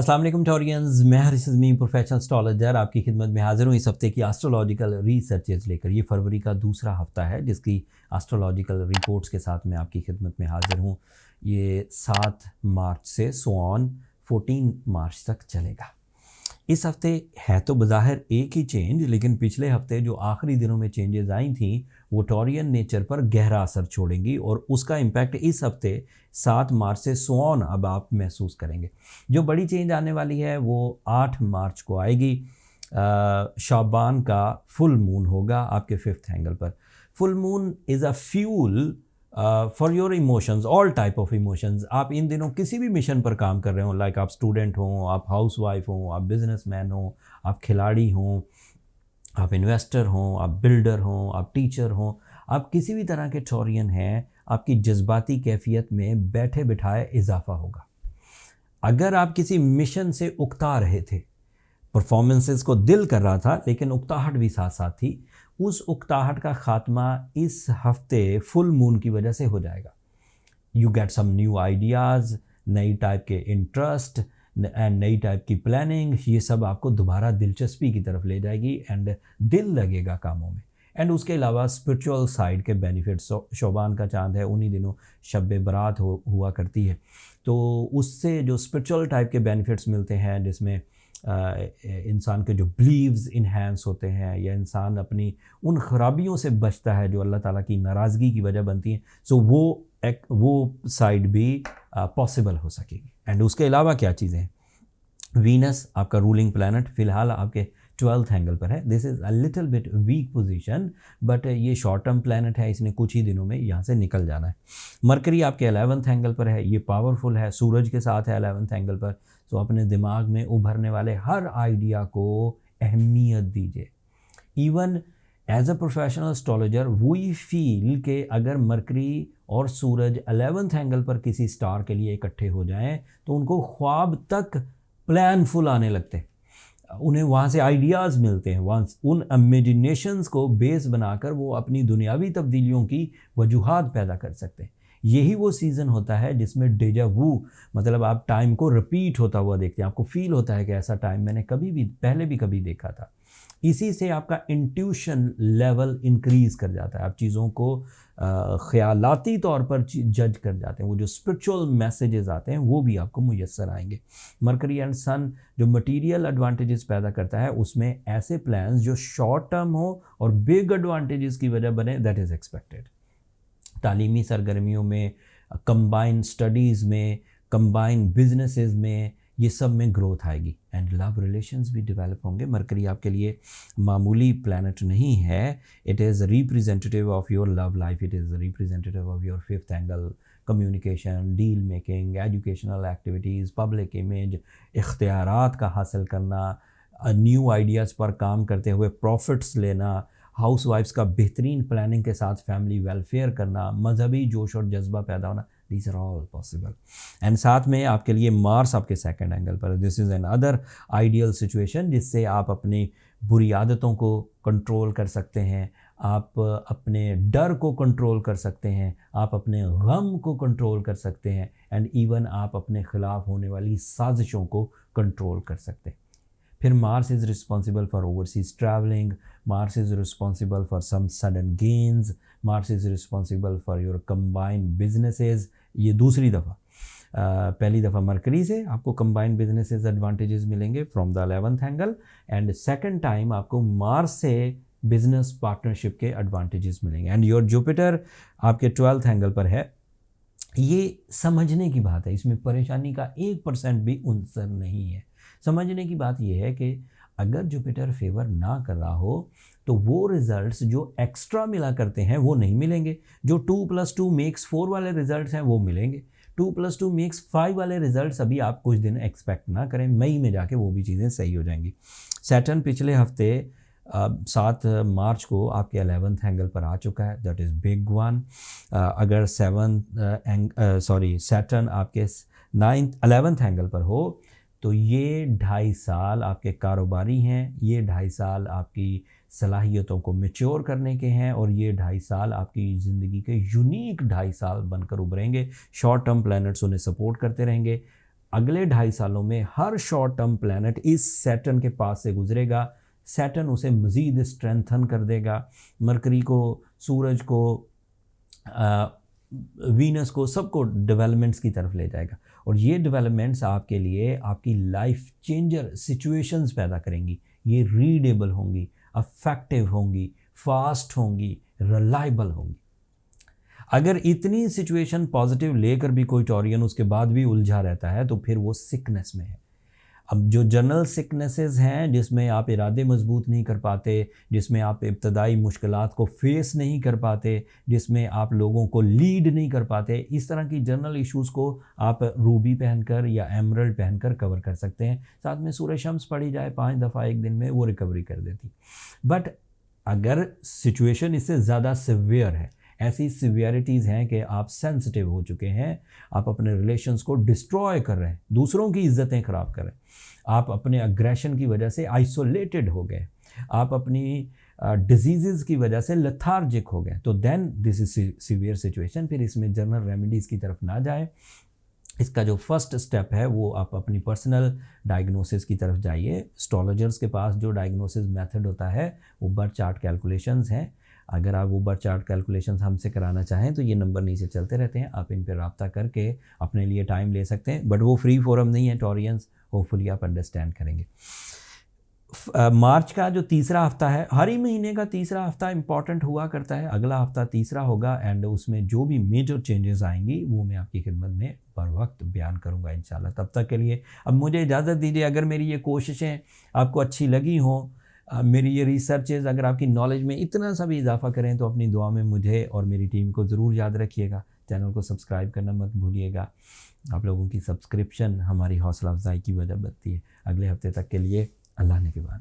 अस्सलाम वालेकुम टॉरियंस, मैं हरीश अज़मी प्रोफेशनल एस्ट्रोलॉजर आपकी खिदमत में हाज़िर हूँ इस हफ्ते की एस्ट्रोलॉजिकल रिसर्चेज लेकर। ये फरवरी का दूसरा हफ्ता है जिसकी एस्ट्रोलॉजिकल रिपोर्ट्स के साथ मैं आपकी खिदमत में हाज़िर हूँ। ये 7 मार्च से 14 मार्च तक चलेगा। इस हफ्ते है तो बज़ाहिर एक ही चेंज, लेकिन पिछले हफ्ते जो आखिरी दिनों में चेंजेस आई थी वो टॉरियन नेचर पर गहरा असर छोड़ेंगी और उसका इम्पैक्ट इस हफ्ते 7 मार्च से अब आप महसूस करेंगे। जो बड़ी चेंज आने वाली है वो 8 मार्च को आएगी। शाबान का फुल मून होगा आपके 5th एंगल पर। Full moon is a fuel for your emotions, all type of emotions. आप इन दिनों किसी भी मिशन पर काम कर रहे हो, लाइक आप स्टूडेंट हों, आप हाउस वाइफ हों, आप बिजनेसमैन हों, आप खिलाड़ी हों, आप इन्वेस्टर हों, आप बिल्डर हों, आप टीचर हों, आप किसी भी तरह के टॉरियन हैं, आपकी जज्बाती कैफियत में बैठे बिठाए इजाफा होगा। अगर आप किसी मिशन से उकता रहे थे, परफॉर्मेंसेस को दिल कर रहा था लेकिन उकताहट भी साथ साथ थी, उस उकताहट का खात्मा इस हफ्ते फुल मून की वजह से हो जाएगा। You get some new ideas, नई टाइप के इंटरेस्ट एंड नई टाइप की प्लानिंग, ये सब आपको दोबारा दिलचस्पी की तरफ ले जाएगी एंड दिल लगेगा कामों में। एंड उसके अलावा स्पिरिचुअल साइड के बेनिफिट्स, शोबान का चांद है, उन्हीं दिनों शब बारात हुआ करती है, तो उससे जो स्पिरिचुअल टाइप के बेनिफिट्स मिलते हैं जिसमें इंसान के जो बिलीव्स इन्हांस होते हैं या इंसान अपनी उन खराबियों से बचता है जो अल्लाह ताला की नाराज़गी की वजह बनती हैं, सो वो साइड भी पॉसिबल हो सकेगी। एंड उसके अलावा क्या चीज़ें हैं, वीनस आपका रूलिंग प्लैनेट फ़िलहाल आपके 12th एंगल पर है। This is a little bit weak position, but ये शॉर्ट टर्म प्लैनेट है, इसने कुछ ही दिनों में यहाँ से निकल जाना है। मरकरी आपके 11th एंगल पर है, ये पावरफुल है, सूरज के साथ है 11th एंगल पर। तो अपने दिमाग में उभरने वाले हर आइडिया को अहमियत दीजिए। Even as a professional astrologer we feel कि अगर मरकरी और सूरज 11th एंगल पर किसी स्टार के लिए इकट्ठे हो जाएं तो उनको ख्वाब तक प्लानफुल आने लगते हैं, उन्हें वहाँ से आइडियाज़ मिलते हैं, वहाँ उन इमेजिनेशंस को बेस बनाकर वो अपनी दुनियावी तब्दीलियों की वजूहात पैदा कर सकते हैं। यही वो सीज़न होता है जिसमें डेजा वू, मतलब आप टाइम को रिपीट होता हुआ देखते हैं, आपको फील होता है कि ऐसा टाइम मैंने कभी भी पहले भी कभी देखा था। इसी से आपका इंट्यूशन लेवल इंक्रीज़ कर जाता है, आप चीज़ों को ख़यालाती तौर पर जज कर जाते हैं, वो जो स्पिरिचुअल मैसेजेस आते हैं वो भी आपको मुयस्सर आएंगे। मरकरी एंड सन जो मटेरियल एडवांटेजेस पैदा करता है उसमें ऐसे प्लान्स जो शॉर्ट टर्म हो और बिग एडवांटेजेस की वजह बने, दैट इज़ एक्सपेक्टेड। तालीमी सरगर्मियों में, कंबाइन स्टडीज़ में, कंबाइन बिजनेसेस में, ये सब में ग्रोथ आएगी एंड लव रिलेशंस भी डेवलप होंगे। मरकरी आपके लिए मामूली प्लैनेट नहीं है, it is representative of your love life, it is representative of your 5th angle, communication, deal making, educational activities, public image, इख्तियारात का हासिल करना, न्यू आइडियाज़ पर काम करते हुए प्रॉफिट्स लेना, हाउस वाइफ्स का बेहतरीन प्लानिंग के साथ फैमिली वेलफेयर करना, मजहबी जोश और जज्बा पैदा होना, these are all possible. And साथ में आपके लिए मार्स आपके 2nd एंगल पर, this is another ideal situation जिससे आप अपनी बुरी आदतों को कंट्रोल कर सकते हैं, आप अपने डर को कंट्रोल कर सकते हैं, आप अपने गम को कंट्रोल कर सकते हैं एंड इवन आप अपने ख़िलाफ़ होने वाली साजिशों को कंट्रोल कर सकते हैं। फिर Mars is responsible for overseas travelling, Mars is responsible for some sudden gains, Mars is responsible for your combined businesses. ये दूसरी दफ़ा, पहली दफ़ा मरकरी से आपको कंबाइंड बिजनेसेस एडवांटेजेस मिलेंगे from the 11th angle, and second time आपको Mars से बिजनेस पार्टनरशिप के एडवांटेजेस मिलेंगे। एंड योर जुपिटर आपके 12th एंगल पर है। ये समझने की बात है, इसमें परेशानी का 1% भी उनसर नहीं है। समझने की बात यह है कि अगर जुपिटर फेवर ना कर रहा हो तो वो रिजल्ट्स जो एक्स्ट्रा मिला करते हैं वो नहीं मिलेंगे, जो 2+2 मेक्स 4 वाले रिजल्ट्स हैं वो मिलेंगे। 2+2 मेक्स 5 वाले रिजल्ट्स अभी आप कुछ दिन एक्सपेक्ट ना करें, मई में जाके वो भी चीज़ें सही हो जाएंगी। सैटर्न पिछले हफ्ते 7 मार्च को आपके 11th एंगल पर आ चुका है, दैट इज़ बिग वन। अगर सैटर्न आपके 11th एंगल पर हो तो ये 2.5 साल आपके कारोबारी हैं, ये 2.5 साल आपकी सलाहियतों को मैच्योर करने के हैं और ये 2.5 साल आपकी ज़िंदगी के यूनिक 2.5 साल बनकर उभरेंगे। शॉर्ट टर्म प्लैनेट्स उन्हें सपोर्ट करते रहेंगे। अगले 2.5 सालों में हर शॉर्ट टर्म प्लैनेट इस सैटर्न के पास से गुजरेगा। सैटर्न उसे मज़ीद स्ट्रेंथन कर देगा, मरकरी को, सूरज को, वीनस को, सबको डेवलपमेंट्स की तरफ ले जाएगा। और ये डेवलपमेंट्स आपके लिए आपकी लाइफ चेंजर सिचुएशंस पैदा करेंगी। ये रीडेबल होंगी, अफेक्टिव होंगी, फास्ट होंगी, रिलायबल होंगी। अगर इतनी सिचुएशन पॉजिटिव लेकर भी कोई टॉरियन उसके बाद भी उलझा रहता है तो फिर वो सिकनेस में है। अब जो जनरल सिकनेसेस हैं जिसमें आप इरादे मजबूत नहीं कर पाते, जिसमें आप इब्तदाई मुश्किलात को फेस नहीं कर पाते, जिसमें आप लोगों को लीड नहीं कर पाते, इस तरह की जनरल इश्यूज़ को आप रूबी पहनकर या एमरल्ड पहनकर कवर कर सकते हैं। साथ में सूरज शम्स पढ़ी जाए 5 दफ़ा एक दिन में, वो रिकवरी कर देती। बट अगर सिचुएशन इससे ज़्यादा सिवियर है, ऐसी सिवियरिटीज़ हैं कि आप सेंसिटिव हो चुके हैं, आप अपने रिलेशंस को डिस्ट्रॉय कर रहे हैं, दूसरों की इज्जतें ख़राब कर रहे हैं, आप अपने अग्रेशन की वजह से आइसोलेटेड हो गए, आप अपनी डिजीज़ की वजह से लेथार्जिक हो गए, तो then this is severe situation. फिर इसमें जनरल रेमेडीज़ की तरफ ना जाए। इसका जो फर्स्ट स्टेप है वो आप अपनी पर्सनल डायग्नोसिस की तरफ जाइए। एस्ट्रोलॉजर्स के पास जो डायग्नोसिस मेथड होता है वो बर्थ चार्ट कैलकुलेशंस हैं। अगर आप वो बर्थ चार्ट कैलकुलेशंस हमसे कराना चाहें तो ये नंबर नीचे चलते रहते हैं, आप इन पर रब्ता करके अपने लिए टाइम ले सकते हैं। बट वो फ्री फोरम नहीं है टॉरियंस, होपफुली आप अंडरस्टैंड करेंगे। मार्च का जो तीसरा हफ्ता है, हर ही महीने का तीसरा हफ्ता इंपॉर्टेंट हुआ करता है। अगला हफ्ता तीसरा होगा एंड उसमें जो भी मेजर चेंजेस आएंगी वो मैं आपकी खिदमत में बर वक्त बयान करूंगा इंशाल्लाह। तब तक के लिए अब मुझे इजाज़त दीजिए। अगर मेरी ये कोशिशें आपको अच्छी लगी हों, मेरी ये रिसर्चेज़ अगर आपकी नॉलेज में इतना सा भी इजाफा करें तो अपनी दुआ में मुझे और मेरी टीम को ज़रूर याद रखिएगा। चैनल को सब्सक्राइब करना मत भूलिएगा। आप लोगों की सब्सक्रिप्शन हमारी हौसला अफजाई की वजह बनती है। अगले हफ्ते तक के लिए अल्लाह ने के बाद।